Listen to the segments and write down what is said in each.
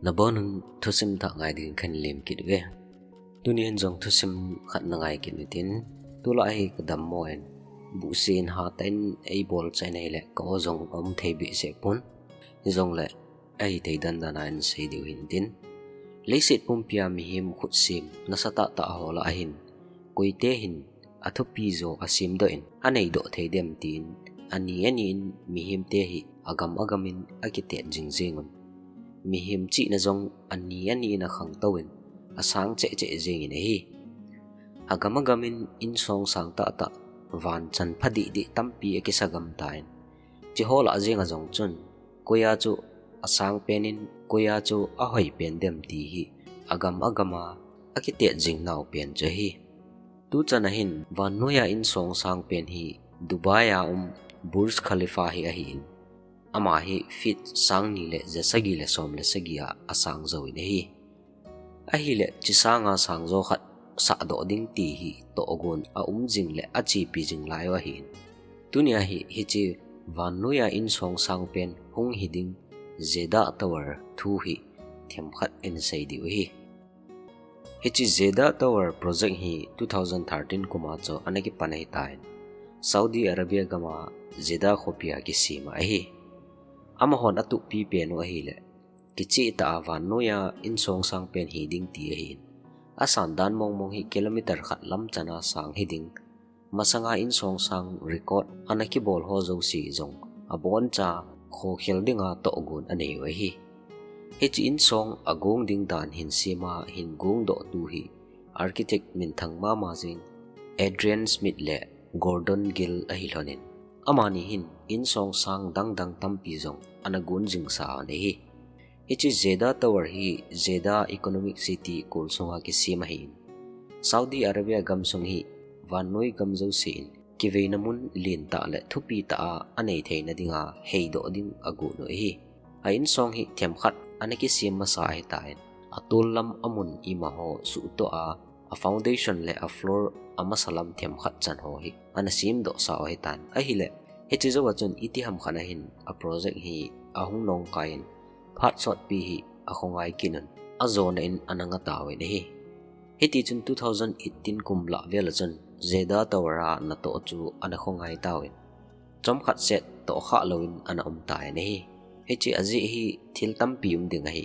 na bonun thusim ta ngai din khan lem kit ve tuni jong thusim khat na ngai kin tin tula hi kadam moen bu sin ha ten ei bol chai nei le ko jong om thei bi se pun jong le ai thei dan dan an sei diu hin tin leisit pumpia Mihem khut sim na sata ta hola ahin koite hin athopi zo asim do in anei do thei dem tin ani Mihem te hi agamin akite jingjingun Mihem chi na jong ani na khang tawin asang che jing ne hi agamin insong sang ta van chan phadi di tampi ekisagam tain chi hola jinga jong chun koya chu asang penin koya chu ahoi pen dem ti hi agama akite jing naw pen che hi tu chana hin Vannoiya Insong sang pen hi Dubai Burj Khalifa hi ahin ama hi fit sang ni le jasagi le som le sagia asang zo ne hi ahi le chi sanga sang zo khat sa do ding ti hi to ogon a jing le a chi pi jing lai wa hin tunia hi chi Vannoiya Insong sang pen hung hi ding JEDAH Tower thu hi them khat en sei di hi chi JEDAH Tower project hi 2013 kuma cho anaki panai tain Saudi Arabia gama Jeddah khopia ki sima hi ama hon atu pi pen wa hi le kichi ta Vannoiya Insong sang pen hi ding ti hi asan dan mong hi kilometer khat lam chana sang hi ding masanga Insong sang record anaki bol ho zo si jong abon cha kho khel dinga to gun anei wa hi chi Insong agong ding dan hin sima hin gong do tu hi architect min thang ma jing Adrian Smith le Gordon Gill ahilonin amani hin Insong sang dang tampi jong anagun jing sa ne hi chi JEDAH Tower hi Jeddah Economic City kulsonga ki sima hi Saudi Arabia gamsong hi Vannoiya gamzo sin ki veinamun lin ta le thupi ta anei theina dinga heido ding agu no hi a Insong hi them khat anaki sim ma sa hi tain atul lam amun ima ho su to a foundation le a floor ama salam them khat chan ho hi anasim do sa hi tan a hi le chi zo wachun itiham khana hin a project hi ahung nong kain phat shot pi hi a khongai kinun a zone in ananga tawe ne hi ti chun 2018 kumla vela chun JEDAH Tower na to chu ana khongai tawe chom khat set to kha loin ana tai ne hi chi aji hi thil tampi ding hi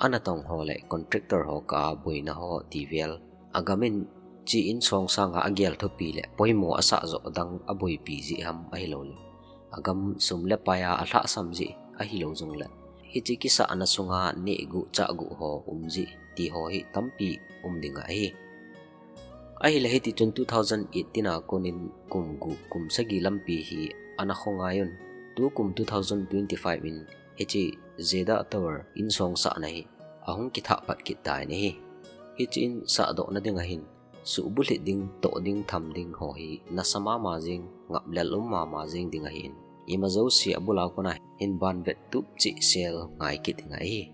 ana tong ho le contractor ho ka boina ho tivel agamin chi Insong sanga agel thopi le poimo asa zo dang aboi pi ji ham ahilol agam sumle paya atha samji ahilo jong le chi kisa ana sunga ne gu cha gu ho ji ti ho hi tampi dinga hi ahile hi ti 2018 a konin kum sagi lampi hi ana khongayon tu kum 2025 in chi JEDAH Tower Insong sa na hi ahung kitha pat kitai ne hi chin sa do na dinga hin su bulit ding to ding tham ding ho hi na sama ma jing ngap lelum ma jing dinga hin ima zo si abula ko na hin ban vet tup chi sel ngai kit ngai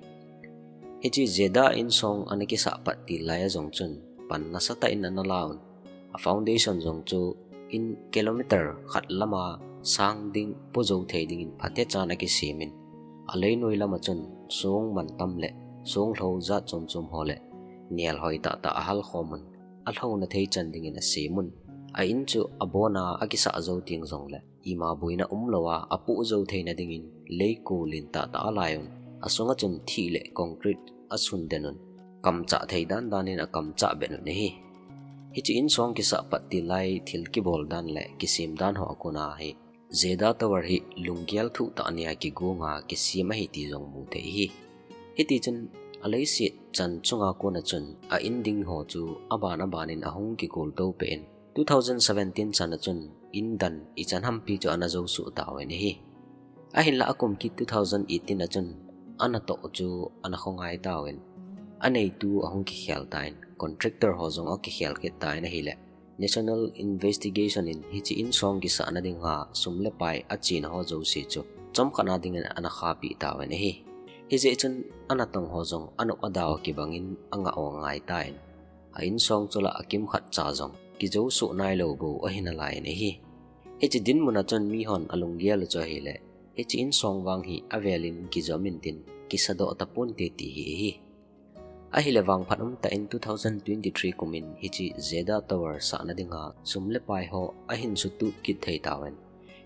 hi chi JEDAH Insong anaki sa pat ti lai jong chun pan na sa ta in na laun a foundation jong chu in kilometer khat lama sang ding po zo thei ding in phate chana ki simin alei noi lama chun song man tam le song tho za chom ho le nial hoi ta hal khomun a tho na thei chan ding in a simun a in chu abona akisa zo ting jong le ima buina lowa apu zo thei na ding in leiko lin ta layon asonga chun thi le concrete asun denun kamcha thei dan in a kamcha benu ne hi chi Insong ki sa patti lai thil ki bol dan le ki sim dan ho akuna hi JEDAH Tower hi lungial thu ta ania ki gonga ki sima hi ti jong mu the hi ti chun alei si chan chunga ko na chun a inding ho chu aban in ahung ki kol to pen 2017 chan chun indan I chan ham pi chu ana zo su ta we ne hi a hin la akum ki 2018 a chun ana to chu ana khongai ta wen anei tu ahung ki khel tain contractor ho jong ki khel ke tai na hi le national investigation in hi chi Insong ki sa na ding ha sumle pai a chin ho zo si chu chom khana ding ana kha pi ta we ne hi je chun ana tong ho jong anu adaw ki bangin anga o ngai tain a Insong chula akim khat cha jong ki zo su nai lo bo a hina lai ne hi chi din muna chon mi hon alung gel cho hi le chi Insong wang hi avelin ki zomin tin kisado tapun te ti hi ahile wang phanum ta in 2023 kumin hichi JEDAH Tower sa na dinga sumle pai ho ahin sutu kit thei tawen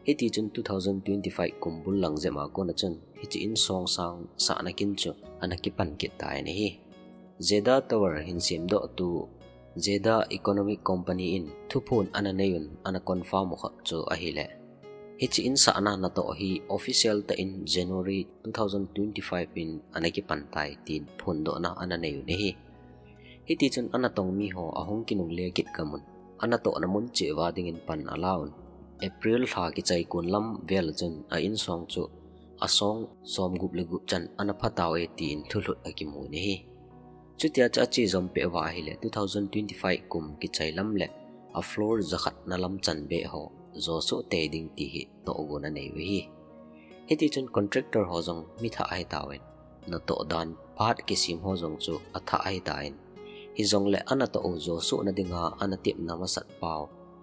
hiti chun 2025 kumbul lang zema ko na chun hichi Insong sang sa na kin chu anaki pan kit ta ni hi JEDAH Tower hin sim do tu JEDAH Economic Company in thupun ananayun ana confirm mo chu ahile hichi in sa na to hi official ta in January 2025 in anaki pantai tin phundo na ananayun hi hiti chun anatong mi ho ahong kinung le kit kamun anato namun che wa dingin pan alaun April ha ki chai kun lam vel chun a Insong chu asong som gup le gup chan anaphatau e tin thulut akimu ni hi chutia cha chi zom pe wa hi le 2025 kum ki chai lam le a floor zakhat na lam chan be ho zo so te ding ti hi to guna nei we hi heti chun contractor ho jong mi tha ai tawen na to dan phat ki sim ho jong chu atha ai tain hi jong le ana to zo so na dinga ana tip na ma sat pau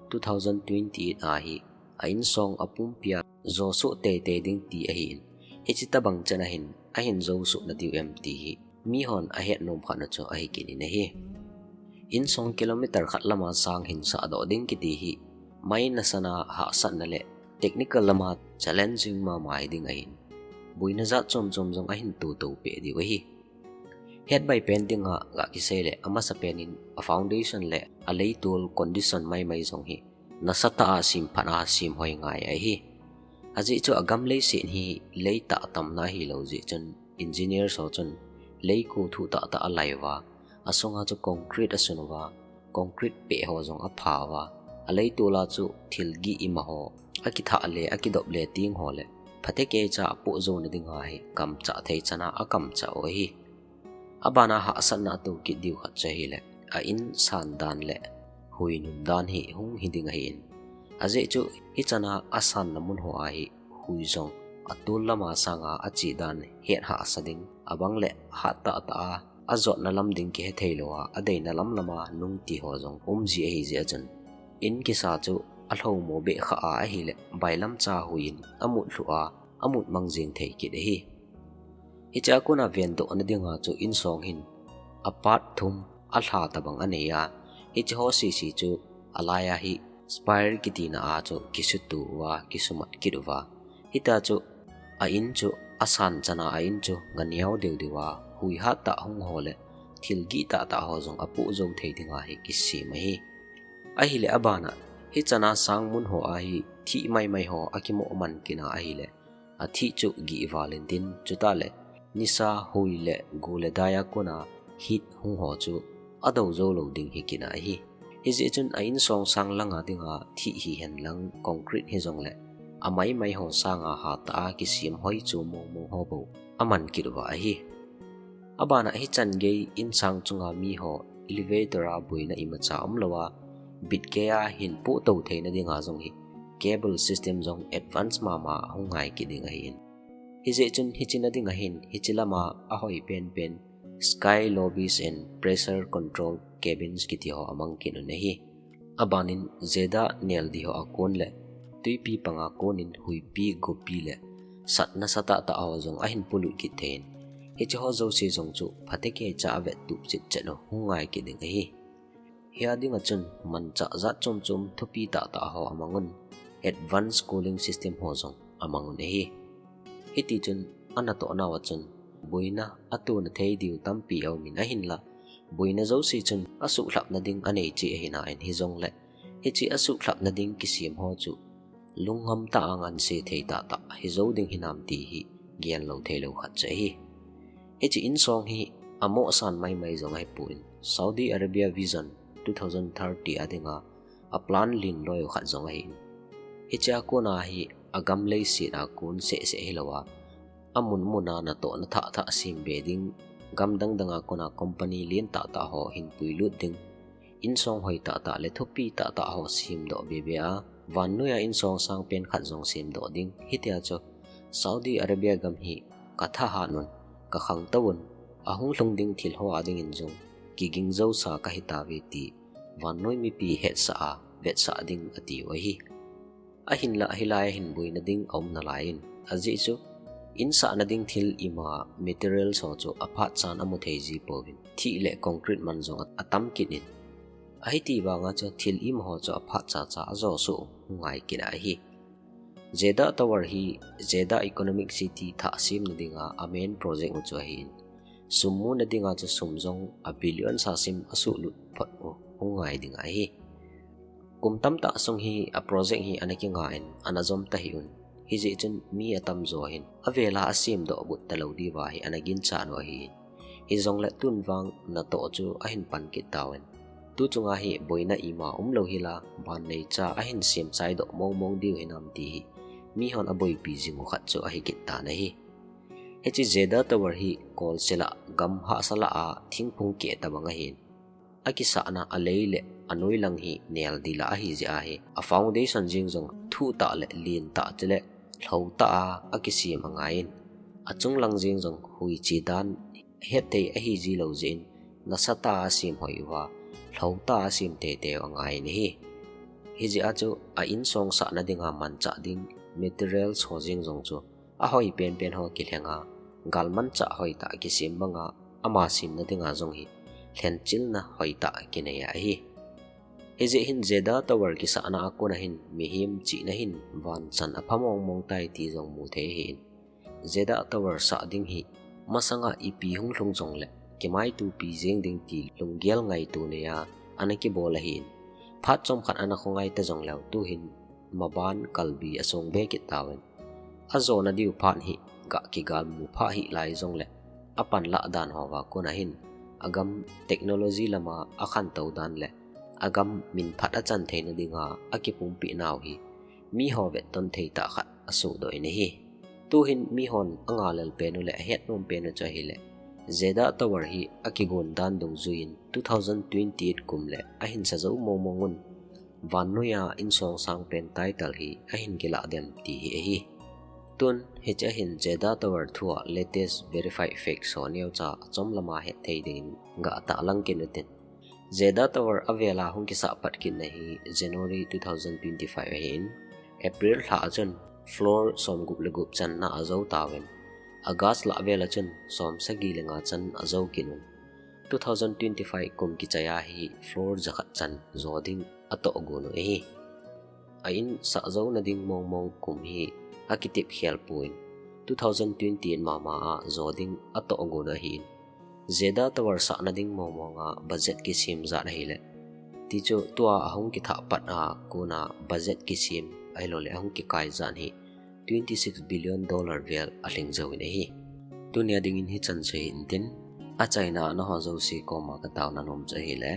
2028 a hi a Insong apum pia zo so te ding ti a hin hi chi tabang chana hin a hin zo so na diu em ti hi mi hon a het nom khana cho a hi kini na hi Insong kilometer khat lama sang hin sa do ding ki ti hi mai na sana ha san na le technical lama challenging ma mai ding a hin buina za chom jong a hin tu pe di wa hi head by painting ga ki sele ama sa penin a foundation le a leitul condition mai jong hi nasata sim phana sim hoi ngai ai hi aji chu agam le sin hi leita tam na hi lo ji chen engineer so chen lei ku thu ta alaiwa asonga chu concrete asunwa concrete pe ho jong aphah wa a leitula chu thilgi ima ho akitha le akidob le ting ho le phate ke cha pu zo na dinga hi kam cha thei chana akam cha o hi abana ha san na tu ki diu khat che hi le a in san dan le huinun dan hi hung hiding hin aje chu hi chana asan namun ho a hi hui jong atul lama sanga achi dan het ha sading abang le ha ta azot na lam ding ki he theilowa adei na lam lama nung ti ho jong ji hi je chan in ki sa chu a hlo mo be kha a hi le bailam cha huin amut lua amut mangjing thei ki de hi hicha kuna ven to na dinga chu Insong hin apart thum a hla tabang aneya hicha ho si chu alaya hi spire kitina a chu kisutu wa kisumat kiruwa hita chu a in chu asan chana a in chu nganiaw dewa hui ha ta hong hole thilgi ta ho jong apu zo thei dinga hi kisima hi a hi le abana hi chana sang mun ho a hi thi mai ho akimo man kina a hi le a thi chu gi valentine chuta le nisa hui le gole daya kuna hit hong ho chu ado zo lo ding hi kina hi hi je chun a Insong sang langa dinga thi hi hen lang concrete hi jong le amai mai ho sanga ha ta ki sim hoi chu mo ho bo aman kirwa hi abana hi chan ge in sang chunga mi ho elevator a buina imacha amlawa bitkeya hin pu to theina dinga jong hi cable system jong advance mama hongai ki dinga hin hi je chun hi china dinga hin hi chilama a hoi pen sky lobbies and pressure control cabins ki ti ho amang kinu ne hi abanin JEDAH nel di ho akon le tuipi panga konin huipi gopi le satna sata ta awjong ahin pulu ki thein hi cho zo si jong chu phate ke cha ave tup chit cheno hungai ki ding hi hia ding a chun man cha za chom thupi ta ho amangun advanced cooling system ho jong amangun hi hiti chun anato na wa chun buina atu na thei diu tampi au min a hin la buina zo si chun asu hlap na ding anei chi hina en hi jong le hi chi asu hlap na ding kisim ho chu lungham ta angan se thei ta hi zo ding hinam ti hi gian lo thei lo khat che hi hi chi Insong hi amo san mai jong ai puin Saudi Arabia Vision 2030 adinga a plan lin loi khat jong ai hi cha ko na hi agam lei si na kun se hilawa amun muna na to na tha sim beding gam danga kona company lin ta ho hin puilut ding Insong hoi ta le thupi ta ho sim do bebea Vannoiya Insong sang pen khat jong sim do ding hitia cho Saudi Arabia gam hi katha ha nun ka khang tawun ahung hlung ding thil ho ading in jong kiging zo sa ka hita ve ti Vannoi mi pi het sa vet sa ding ati wa hi a hin la hilai hin buina ding om na lain aji chu insa na ding thil ima material so chu aphah chan amu thei ji povin thi le concrete man zong atam kinin ahite wanga chu thil im ho chu aphah cha zo su ngai kina hi JEDAH Tower hi Jeddah Economic City tha sim na dinga a main project chu hin summu na dinga chu sumjong a billion sa sim asu lut phat ngai dinga hi kumtam ta song hi a project hi anaki ngain anazom ta hiun hi je chun mi atam zo hin avela asim do but talo di wa hi anagin cha no hi hi zong la tun wang na to chu a hin pan ki tawen tu chunga hi boina ima umlo hila ban nei cha a hin sim chai do mong diu hinam ti mi hon aboi pi jingo khat chu a hi ki ta na hi he chi JEDAH Tower hi kol sela gam ha sala a thingphung ke ta banga hin akisa na aleile anoi lang hi nel dila hi ja hi a foundation jing jong thu ta le lin ta chele thau ta akisi mangain achung lang jing jong hui chi dan hete a hi ji lo jin na sata sim hoiwa thau ta sim te angai ni hi ji a chu a in song sa na dinga MANGCHA ding material so jing jong chu a hoi pen ho ki lenga galman cha hoi ta ki sim manga ama sim na dinga jong hi thlen chil na hoi ta ki ne ya hi Heze hin JEDAH Tower ki sa ana ako na hin Mihem chi na hin van san aphamong mong tai ti jong mu the hin JEDAH Tower sa ding hi masanga ipi hung hlung jong le kimai tu pi jeng ding ti lunggel ngai tu ne ya anaki bola hin phat chom khat ana khongai ta jong law tu hin maban kalbi asong be ki tawen azo na diu phan hi ga ki gal mu pha hi lai jong le apan la dan hawa ko na hin agam technology lama akhan tau dan le agam min phat a chan theina dinga akipum pi naw hi mi ho ve ton thei ta khat asu doi ne hi tu hin mi hon anga lel pe no le het nom pe no cha hi le JEDAH Tower hi akigon dan dong zuin 2028 kum le a hin sa zo momongun Vannoiya Insong sangpen title hi a hin gila dem ti hi tun he cha hin JEDAH Tower thua latest verified fake so neu cha chom lama he thei ding ga ta lang kin utin JEDAH Tower avela hung ki sa pat kin nahi January 2025 hin April tha chun floor som gup le gup chan na azo tawen August la avela chun som sagi lenga chan azo kinun 2025 kum ki chaya hi floor zakhat chan zoding ato gono hi ain sa zo na ding mong kum hi akitip khel puin 2020 mama zoding ato gono hi JEDAH Tower sa na ding momonga budget ki sim za na hile ti chu tua ahong ki tha pat a kuna budget ki sim ai lo le ahong ki kai zan hi $26 billion vel aling zo ne hi dunia ding in hi chan che in tin a China na ho zo si ko ma ka taw na nom che hi le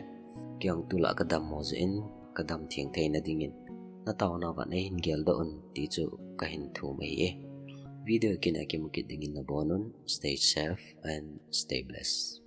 kyang tula ka dam mo in ka dam thiang thei na ding in na taw na ba nei hin gel do un ti chu ka hin thu mai e video kina ki mukit ding in na bonun stay safe and stay blessed